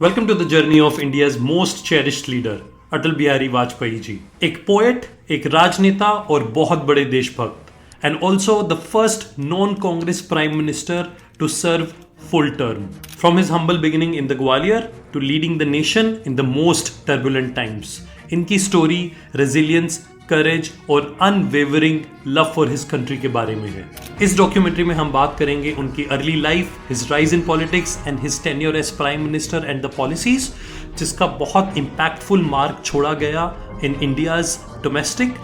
Welcome to the journey of India's most cherished leader Atal Bihari Vajpayee ji. एक poet, एक राजनेता और बहुत बड़े देशभक्त, and also the first non Congress prime minister to serve full term. From his humble beginning in the Gwalior to leading the nation in the most turbulent times. इनकी story resilience, करेज और unwavering love for his country के बारे में है। इस documentary में हम बात करेंगे उनकी early life, his rise in politics and his tenure as prime minister and the policies जिसका बहुत इम्पैक्टफुल मार्क छोड़ा गया in India's domestic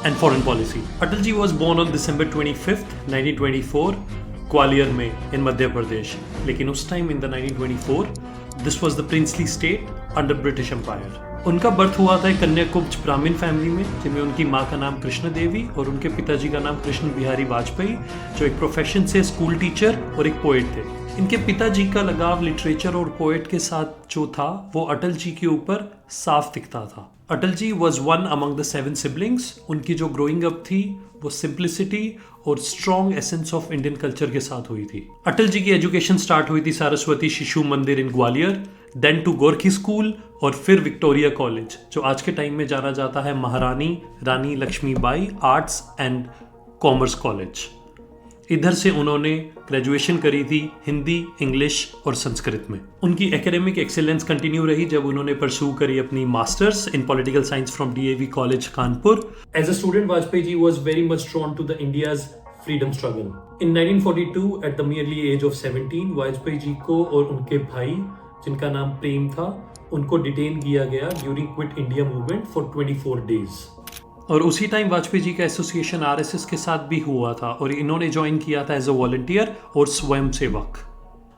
and foreign policy. Atal ji was born on December 25th, 1924 Gwalior में इन मध्य प्रदेश। लेकिन उस time in the 1924 this was the princely state under British empire. उनका birth हुआ था एक कन्याकुब्ज ब्राह्मण फैमिली में, जिनमें उनकी माँ का नाम कृष्ण देवी और उनके पिताजी का नाम कृष्ण बिहारी वाजपेयी, जो एक प्रोफेशन से स्कूल टीचर और एक पोएट थे। इनके पिताजी का लगाव लिटरेचर और पोएट के साथ जो था वो अटल जी के ऊपर साफ दिखता था। Atal ji was one among the 7 siblings। उनकी जो ग्रोइंग अप थी वो सिंप्लिसिटी और strong essence of Indian culture के साथ हुई थी। अटल जी की एजुकेशन स्टार्ट हुई थी सारस्वती शिशु मंदिर इन Gwalior, then to Gorkhi school और फिर विक्टोरिया कॉलेज, जो आज के टाइम में जाना जाता है Maharani Rani Laxmibai arts and commerce college. इधर से उन्होंने ग्रेजुएशन करी थी हिंदी, इंग्लिश और संस्कृत में। उनकी एकेडमिक एक्सेलेंस कंटिन्यू रही जब उन्होंने परस्यू करी अपनी masters in political science from DAV college Kanpur. As a student Vajpayee ji was very much drawn to the India's freedom struggle. In 1942 at the merely age of 17 Vajpayee ji को और उनके भाई, जिनका नाम प्रेम था, उनको डिटेन किया गया during quit India movement for 24 days। और उसी टाइम वाजपेयी जी का एसोसिएशन RSS के साथ भी हुआ था और इन्होंने ज्वाइन किया था एज अ वॉलंटियर और स्वयं सेवक,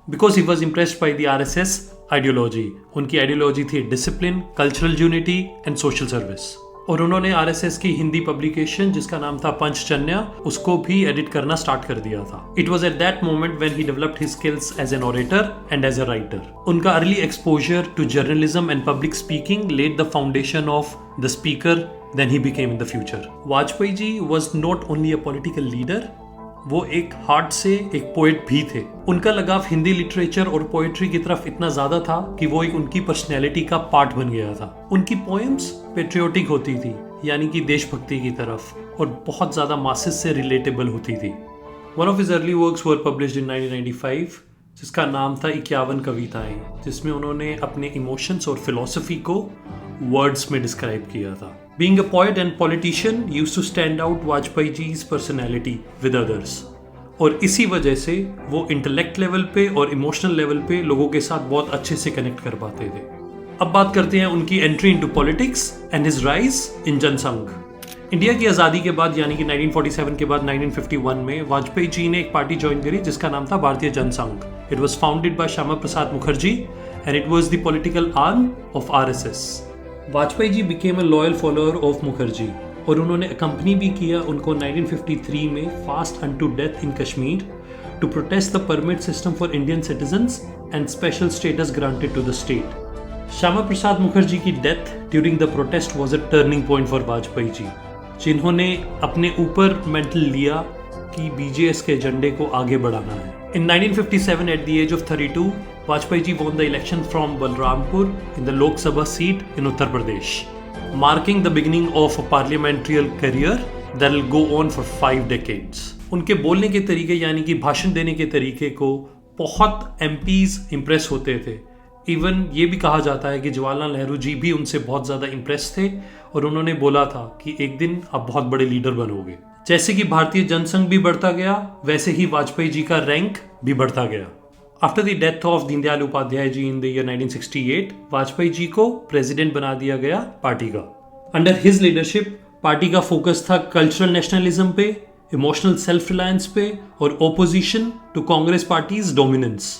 because he was impressed by the RSS ideology. उनकी आइडियोलॉजी थी discipline, cultural unity and social service. और उन्होंने RSS की हिंदी पब्लिकेशन जिसका नाम था पंचजन्य, उसको भी एडिट करना स्टार्ट कर दिया था। It was at that moment when he developed his skills as an orator and as a writer. उनका early exposure to journalism and public speaking led the foundation of the speaker then he became in the future. Vajpayee ji was not only a political leader, वो एक heart से एक poet भी थे। उनका लगाव Hindi literature और पोएट्री की तरफ इतना ज्यादा था कि वो एक उनकी पर्सनैलिटी का पार्ट बन गया था। उनकी पोएम्स पेट्रियोटिक होती थी, यानी कि देशभक्ति की तरफ, और बहुत ज्यादा मासेस से रिलेटेबल होती थी। One of his early works were published in 1995 जिसका नाम था 51 कविताएं, जिसमें उन्होंने अपने इमोशंस और फिलॉसफी को वर्ड्स में डिस्क्राइब किया था। Being a poet and politician used to stand out Vajpayee जी's personality with others, और इसी वजह से वो इंटेलेक्ट लेवल पे और इमोशनल लेवल पे लोगों के साथ बहुत अच्छे से कनेक्ट कर पाते थे। अब बात करते हैं उनकी entry into politics and his rise in Jana Sangh. India की आज़ादी के बाद यानी कि 1947 के बाद 1951 में वाजपेयी जी ने एक पार्टी ज्वाइन करी जिसका नाम था Bharatiya Jansangh. It was founded by Shyama Prasad Mukherjee and it was the political arm of RSS। Vajpayee ji became a loyal follower of Mukherjee और उन्होंने अकम्पनी भी किया उनको 1953 में fast unto death in Kashmir to protest the permit system for Indian citizens and special status granted to the state. Shyama Prasad Mukherjee की death during the protest was a turning point for Vajpayee ji, जिन्होंने अपने ऊपर मेंटल लिया कि BJS के एजेंडे को आगे बढ़ाना है। In 1957, at the age of 32, Vajpayee ji won the election from Balrampur in the Lok Sabha seat in Uttar Pradesh, marking the beginning of a parliamentary career that will go on for 5 decades. उनके बोलने के तरीके यानी कि भाषण देने के तरीके को बहुत MPs इम्प्रेस होते थे। इवन ये भी कहा जाता है कि जवाहरलाल नेहरू जी भी उनसे बहुत ज़्यादा इम्प्रेस थे और उन्होंने बोला था कि एक दिन आप बहुत बड़े लीडर बनोगे। जैसे कि भारतीय जनसंघ भी बढ़ता गया, वैसे ही वाजपेयी जी का रैंक भी बढ़ता गया। After the death of Deendayal Upadhyay ji in the year 1968, Vajpayee ji को प्रेसिडेंट बना दिया गया पार्टी का। अंडर हिज लीडरशिप पार्टी का फोकस था कल्चरल नेशनलिज्म पे, इमोशनल सेल्फ रिलायंस पे और opposition to Congress parties dominance.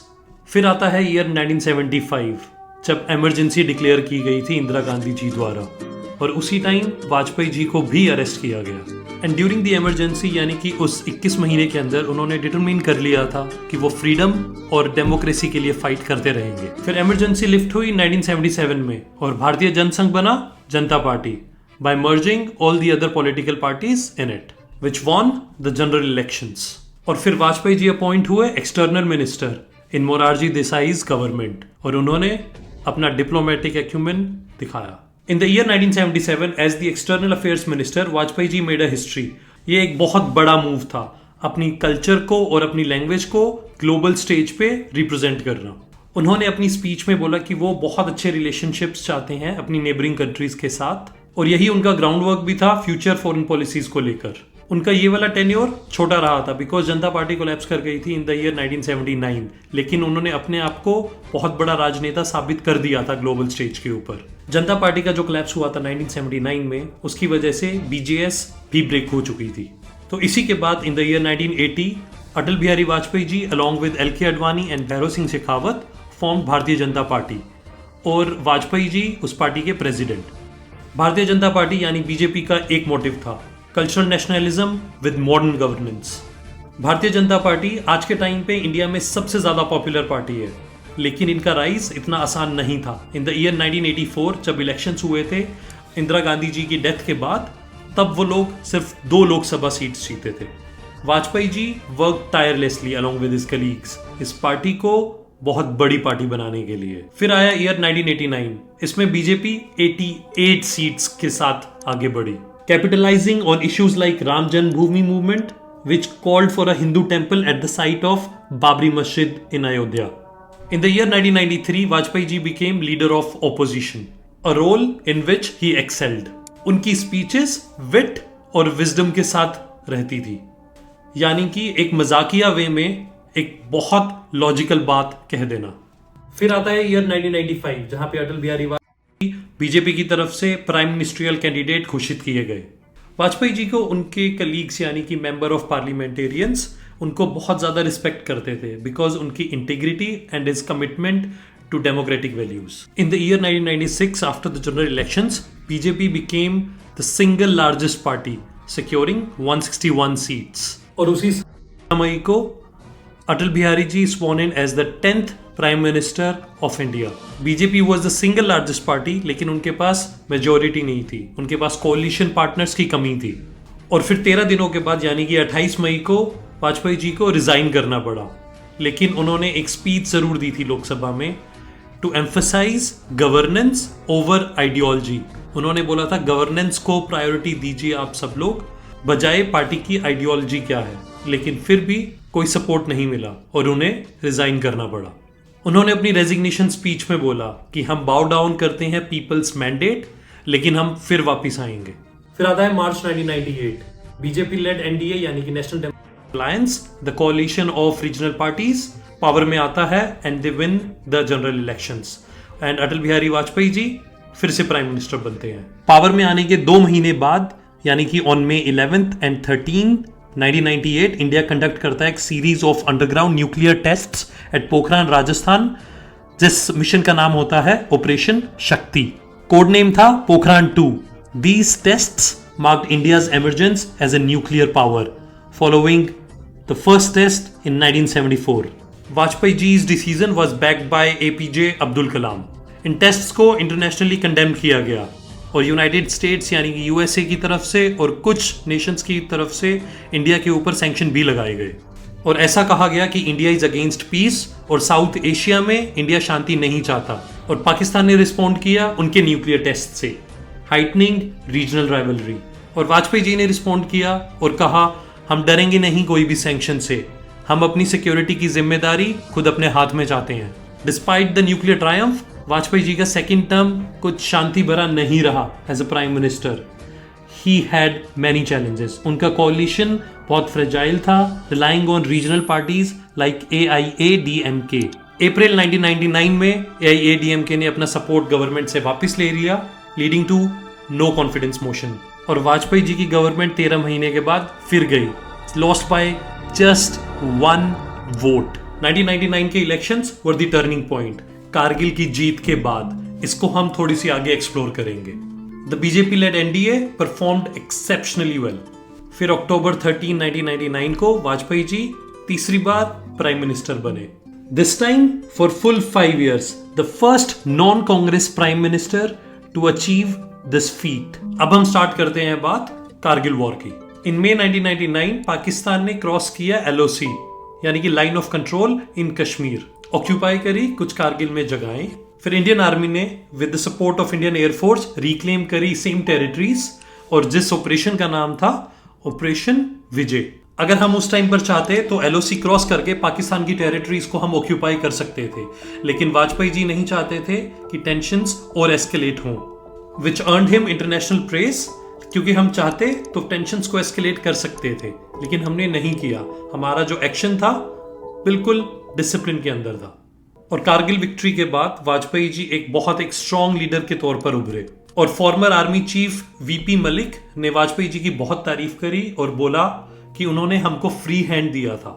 फिर आता है ईयर 1975 जब इमरजेंसी डिक्लेयर की गई थी इंदिरा गांधी जी द्वारा, और उसी टाइम वाजपेयी जी को भी अरेस्ट किया गया। एंड ड्यूरिंग द इमरजेंसी यानी कि उस 21 महीने के अंदर उन्होंने डिटरमिन कर लिया था कि वो फ्रीडम और डेमोक्रेसी के लिए फाइट करते रहेंगे। फिर इमरजेंसी लिफ्ट हुई 1977 में और भारतीय जनसंघ बना Janata party by merging all the other political parties in it, which won the general elections. और फिर वाजपेयी जी अपॉइंट हुए एक्सटर्नल मिनिस्टर इन मोरारजी देसाई's गवर्नमेंट और उन्होंने अपना डिप्लोमेटिक एक्यूमेन दिखाया। In the year 1977, as the External Affairs Minister, Vajpayee ji made a history। ये एक बहुत बड़ा मूव था, अपनी कल्चर को और अपनी लैंग्वेज को ग्लोबल स्टेज पे रिप्रेजेंट करना। उन्होंने अपनी स्पीच में बोला कि वो बहुत अच्छे रिलेशनशिप्स चाहते हैं अपनी नेबरिंग कंट्रीज के साथ, और यही उनका ग्राउंड वर्क भी था फ्यूचर फॉरेन पॉलिसीज को लेकर। उनका ये वाला टेन्योर छोटा रहा था बिकॉज जनता पार्टी कोलैप्स कर गई थी इन द ईयर 1979, लेकिन उन्होंने अपने आप को बहुत बड़ा राजनेता साबित कर दिया था ग्लोबल स्टेज के ऊपर। जनता पार्टी का जो कोलैप्स हुआ था 1979 में, उसकी वजह से बीजेएस भी ब्रेक हो चुकी थी। तो इसी के बाद in the year 1980 Atal Bihari Vajpayee ji along with L K Advani and Bhairon Singh Shekhawat form Bharatiya Janata party, और वाजपेयी जी उस पार्टी के प्रेसिडेंट। भारतीय जनता पार्टी यानी बीजेपी का एक मोटिव था, cultural nationalism with modern governance. भारतीय जनता पार्टी आज के टाइम पे इंडिया में सबसे ज्यादा पॉपुलर पार्टी है, लेकिन इनका राइज इतना आसान नहीं था। इन द ईयर 1984 जब इलेक्शंस हुए थे इंदिरा गांधी जी की डेथ के बाद, तब वो लोग सिर्फ 2 लोकसभा सीट्स जीते थे। Vajpayee ji work tirelessly along with his colleagues इस पार्टी को बहुत बड़ी पार्टी बनाने के लिए। फिर आया ईयर 1989, इसमें बीजेपी 88 सीट्स के साथ आगे बढ़ी, capitalizing on issues like Ram Janmabhoomi movement, which called for a Hindu temple at the site of Babri Masjid in Ayodhya. In the year 1993, Vajpayee ji became leader of opposition, a role in which he excelled. उनकी speeches wit और wisdom के साथ रहती थी, यानी कि एक मजाकिया वे में एक बहुत लॉजिकल बात कह देना। फिर आता है ईयर 1995 जहां पे अटल बिहारी बीजेपी की तरफ से प्राइम मिनिस्ट्रियल कैंडिडेट घोषित किए गए। वाजपेयी जी को उनके कलीग्स यानी कि मेंबर ऑफ पार्लियामेंटेरियंस उनको बहुत ज्यादा रिस्पेक्ट करते थे बिकॉज उनकी integrity and his commitment to democratic values. In the year 1996 after the general elections, BJP became the single largest party securing 161 seats, और उसी मई को Atal Bihari ji sworn in as the 10th prime minister of India. BJP was the single largest party, लेकिन उनके पास majority नहीं थी, उनके पास कोalition partners की कमी थी। और फिर 13 दिनों के बाद यानी कि 28 मई को वाजपेयी जी को रिजाइन करना पड़ा, लेकिन उन्होंने एक स्पीच जरूर दी थी लोकसभा में to emphasize governance over ideology. उन्होंने बोला था गवर्नेंस को प्रायोरिटी दीजिए आप सब लोग, बजाय पार्टी की आइडियोलॉजी क्या है, लेकिन फिर भी कोई सपोर्ट नहीं मिला और उन्हें रिजाइन करना पड़ा। उन्होंने अपनी रेजिग्नेशन स्पीच में बोला कि हम बाउ डाउन करते हैं पीपल्स मैंडेट, लेकिन हम फिर वापस आएंगे। फिर आता है मार्च 1998, बीजेपी लेड एनडीए यानी कि national democratic alliance, the coalition of regional parties power में आता है and they win the general elections, and Atal Bihari Vajpayee ji फिर से प्राइम मिनिस्टर बनते हैं। पावर में आने के 2 महीने बाद यानी कि ऑन May 11th and 13th 1998 India conduct करता है एक series of underground nuclear tests at Pokhran Rajasthan, जिस मिशन का नाम होता है ऑपरेशन शक्ति। कोड नेम था Pokhran 2। These tests marked India's emergence as a nuclear power, following the first test in 1974. Vajpayee जी's decision was backed by APJ Abdul Kalam. इन टेस्ट्स को इंटरनेशनली कंडेम किया गया और यूनाइटेड स्टेट्स यानी कि यूएसए की तरफ से और कुछ नेशंस की तरफ से इंडिया के ऊपर सैंक्शन भी लगाए गए, और ऐसा कहा गया कि इंडिया इज अगेंस्ट पीस और साउथ एशिया में इंडिया शांति नहीं चाहता। और पाकिस्तान ने रिस्पॉन्ड किया उनके न्यूक्लियर टेस्ट से, हाइटनिंग रीजनल राइवलरी। और वाजपेयी जी ने रिस्पॉन्ड किया और कहा हम डरेंगे नहीं कोई भी सैंक्शन से, हम अपनी सिक्योरिटी की जिम्मेदारी खुद अपने हाथ में चाहते हैं। Despite the nuclear triumph, Vajpayee ji का सेकंड टर्म कुछ शांति भरा नहीं रहा as a prime minister. He had many challenges. उनका कोalition बहुत फ्रेजाइल था, relying on regional parties like AIADMK। April 1999 में AIADMK ने अपना सपोर्ट गवर्नमेंट से वापस ले लिया, leading to no confidence motion, और वाजपेयी जी की गवर्नमेंट 13 महीने के बाद फिर गई, लॉस्ट बाय जस्ट 1 वोट। 1999 के elections were the turning point, Kargil की जीत के बाद। इसको हम थोड़ी सी आगे एक्सप्लोर करेंगे। The BJP led NDA performed exceptionally well. फिर अक्टूबर 13, 1999 को वाजपेयी जी तीसरी बार प्राइम मिनिस्टर बने, this time for full 5 years, the first non Congress prime minister to achieve this feat. अब हम स्टार्ट करते हैं बात कारगिल वॉर की। इन May 1999 पाकिस्तान ने क्रॉस किया LOC यानी कि line of control in Kashmir, occupy करी कुछ कारगिल में जगहें, फिर इंडियन आर्मी ने with the support of Indian air force reclaim करी सेम टेरिटरीज, और जिस ऑपरेशन का नाम था ऑपरेशन विजय। अगर हम उस टाइम पर चाहते तो एलओसी क्रॉस करके पाकिस्तान की टेरिटरीज को हम ऑक्यूपाई कर सकते थे, लेकिन वाजपेयी जी नहीं चाहते थे कि टेंशंस और एस्केलेट हों, विच अर्नड हिम इंटरनेशनल प्रेज। क्योंकि हम चाहते तो टेंशंस को एस्केलेट कर सकते थे, लेकिन हमने नहीं किया। हमारा जो एक्शन था बिल्कुल डिसिप्लिन के अंदर था। और कारगिल विक्ट्री के बाद वाजपेयी जी एक स्ट्रॉन्ग लीडर के तौर पर उभरे, और farmer army chief VP Malik ने वाजपेयी जी की बहुत तारीफ करी और बोला कि उन्होंने हमको फ्री हैंड दिया था।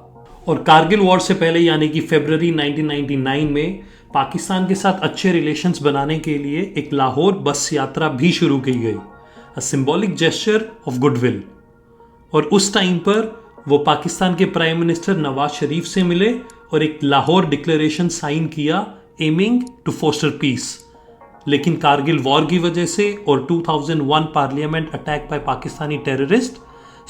और कारगिल वॉर से पहले यानी कि फरवरी 1999 में पाकिस्तान के साथ अच्छे रिलेशंस बनाने के लिए एक लाहौर बस यात्रा भी शुरू की गई, अ सिंबॉलिक जेस्चर ऑफ गुडविल। और उस टाइम पर वो पाकिस्तान के प्राइम मिनिस्टर नवाज शरीफ से मिले और एक लाहौर डिक्लेरेशन साइन किया एमिंग टू फोस्टर पीस। लेकिन कारगिल वॉर की वजह से और 2001 parliament attack by Pakistani terrorist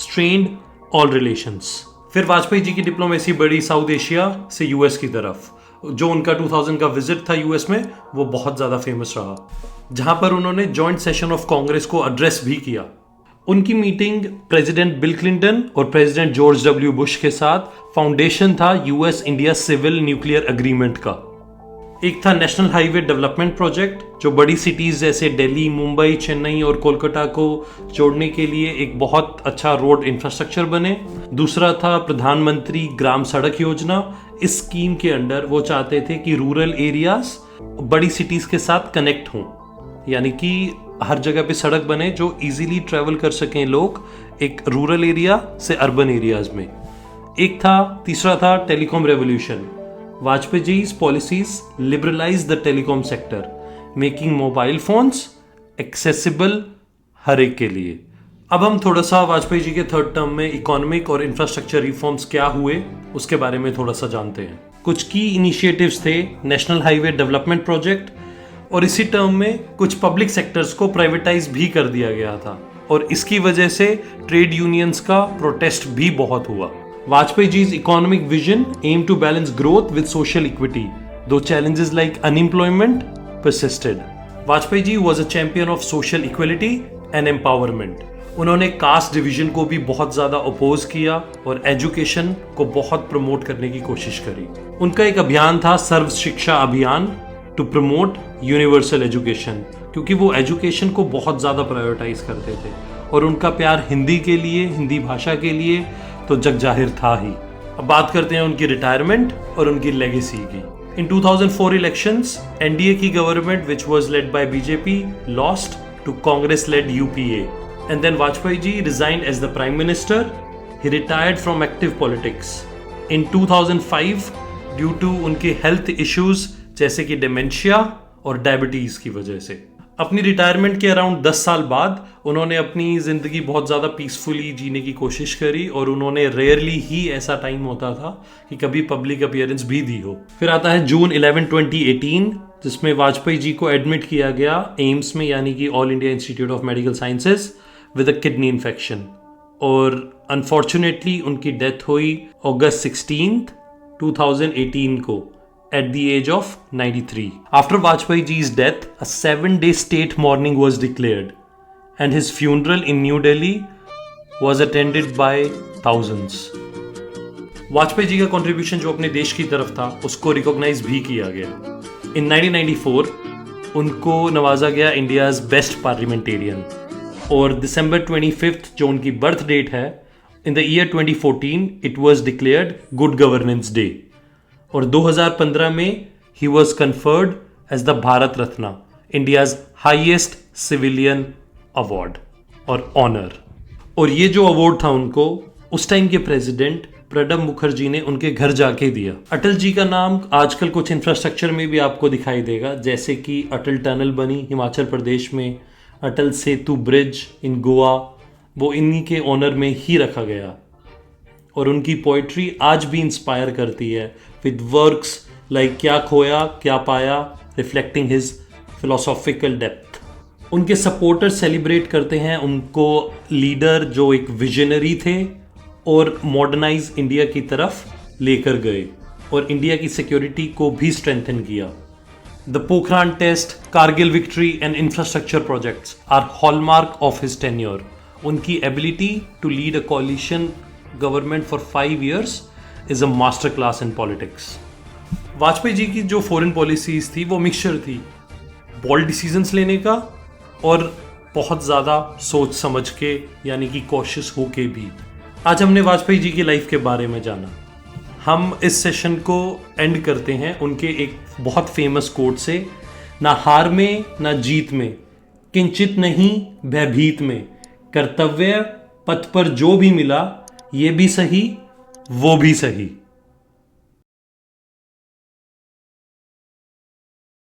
strained all relations. फिर वाजपेयी जी की डिप्लोमेसी बढ़ी साउथ एशिया से यूएस की तरफ। जो उनका 2000 का विजिट था यूएस में, वो बहुत ज़्यादा फेमस रहा, जहां पर उन्होंने जॉइंट सेशन ऑफ कांग्रेस को एड्रेस भी किया। उनकी मीटिंग प्रेसिडेंट बिल क्लिंटन और प्रेसिडेंट जॉर्ज डब्ल्यू बुश के साथ फाउंडेशन था US India civil nuclear agreement का। एक था नेशनल हाईवे डेवलपमेंट प्रोजेक्ट, जो बड़ी सिटीज जैसे दिल्ली, मुंबई, चेन्नई और कोलकाता को जोड़ने के लिए एक बहुत अच्छा रोड इंफ्रास्ट्रक्चर बने। दूसरा था प्रधानमंत्री ग्राम सड़क योजना। इस स्कीम के अंडर वो चाहते थे कि रूरल एरियाज बड़ी सिटीज के साथ कनेक्ट हों, यानी कि हर जगह पे सड़क बने जो इजीली ट्रेवल कर सकें लोग एक रूरल एरिया से अर्बन एरियाज में। तीसरा था टेलीकॉम रेवोल्यूशन। वाजपेयी जी's policies liberalized the telecom sector, making mobile phones accessible हर एक के लिए। अब हम थोड़ा सा वाजपेयी जी के थर्ड टर्म में इकोनॉमिक और इंफ्रास्ट्रक्चर रिफॉर्म्स क्या हुए उसके बारे में थोड़ा सा जानते हैं। कुछ की इनिशिएटिव्स थे नेशनल हाईवे डेवलपमेंट प्रोजेक्ट, और इसी टर्म में कुछ पब्लिक सेक्टर्स को प्राइवेटाइज भी कर दिया गया था, और इसकी वजह से ट्रेड यूनियंस का प्रोटेस्ट भी बहुत हुआ। Vajpayee ji's economic vision aimed to balance growth with social equity, though challenges like unemployment persisted. Vajpayee ji was a champion of social equality and empowerment. उन्होंने कास्ट डिवीजन को भी बहुत ज़्यादा oppose किया और एजुकेशन को बहुत प्रमोट करने की कोशिश करी। उनका एक अभियान था सर्व शिक्षा अभियान, टू प्रमोट यूनिवर्सल एजुकेशन, क्योंकि वो एजुकेशन को बहुत ज़्यादा प्रायोरिटाइज करते थे, और उनका प्यार हिंदी के लिए, हिंदी भाषा के लिए तो जग जाहिर था ही। अब बात करते हैं उनकी रिटायरमेंट और उनकी लेगेसी की। इन 2004 इलेक्शंस एनडीए की government which was led by BJP lost to Congress led UPA, and then Vajpayee ji resigned as the prime minister. He retired from active politics in 2005 due to उनके हेल्थ इश्यूज जैसे कि dementia और diabetes की वजह से। अपनी retirement के अराउंड 10 साल बाद उन्होंने अपनी ज़िंदगी बहुत ज़्यादा पीसफुली जीने की कोशिश करी, और उन्होंने रेयरली ही ऐसा टाइम होता था कि कभी पब्लिक अपीयरेंस भी दी हो। फिर आता है जून 11, 2018, जिसमें वाजपेयी जी को एडमिट किया गया एम्स में, यानी कि all India institute of medical sciences, with a kidney infection, और अनफॉर्चुनेटली उनकी डेथ हुई अगस्त 16, 2018 को at the age of 93. After Vajpayee ji's death, a 7-day state mourning was declared, and his funeral in New Delhi was attended by thousands. Vajpayee ji का contribution जो अपने देश की तरफ था उसको रिकॉग्नाइज भी किया गया। इन 1994 उनको नवाजा गया इंडियाज बेस्ट पार्लियामेंटेरियन, और दिसंबर 25 जो उनकी बर्थ डेट है, in the year 2014 it was declared good governance day, और 2015 में he was conferred as the Bharat Ratna, India's highest civilian award और ऑनर। और ये जो अवार्ड था उनको उस टाइम के प्रेसिडेंट प्रणब मुखर्जी ने उनके घर जाके दिया। अटल जी का नाम आजकल कुछ इंफ्रास्ट्रक्चर में भी आपको दिखाई देगा, जैसे कि अटल टनल बनी हिमाचल प्रदेश में, अटल सेतु ब्रिज इन गोवा, वो इन्हीं के ऑनर में ही रखा गया। और उनकी पोइट्री आज भी इंस्पायर करती है, विद वर्क्स लाइक क्या खोया क्या पाया, रिफ्लेक्टिंग हिज फिलोसॉफिकल डेप्थ। उनके सपोर्टर्स सेलिब्रेट करते हैं उनको लीडर जो एक विजनरी थे और मॉडर्नाइज इंडिया की तरफ लेकर गए और इंडिया की सिक्योरिटी को भी स्ट्रेंथन किया। The Pokhran test, Kargil victory and infrastructure projects are hallmark of his tenure. उनकी ability to lead a coalition government for 5 years is a master class in politics. Vajpayee ji की जो फॉरेन पॉलिसीज थी वो mixture थी bold decisions लेने का और बहुत ज़्यादा सोच समझ के यानी कि कॉशियस होके भी। आज हमने वाजपेयी जी की लाइफ के बारे में जाना। हम इस सेशन को एंड करते हैं उनके एक बहुत फेमस कोट से, ना हार में ना जीत में, किंचित नहीं भयभीत में, कर्तव्य पथ पर जो भी मिला ये भी सही वो भी सही।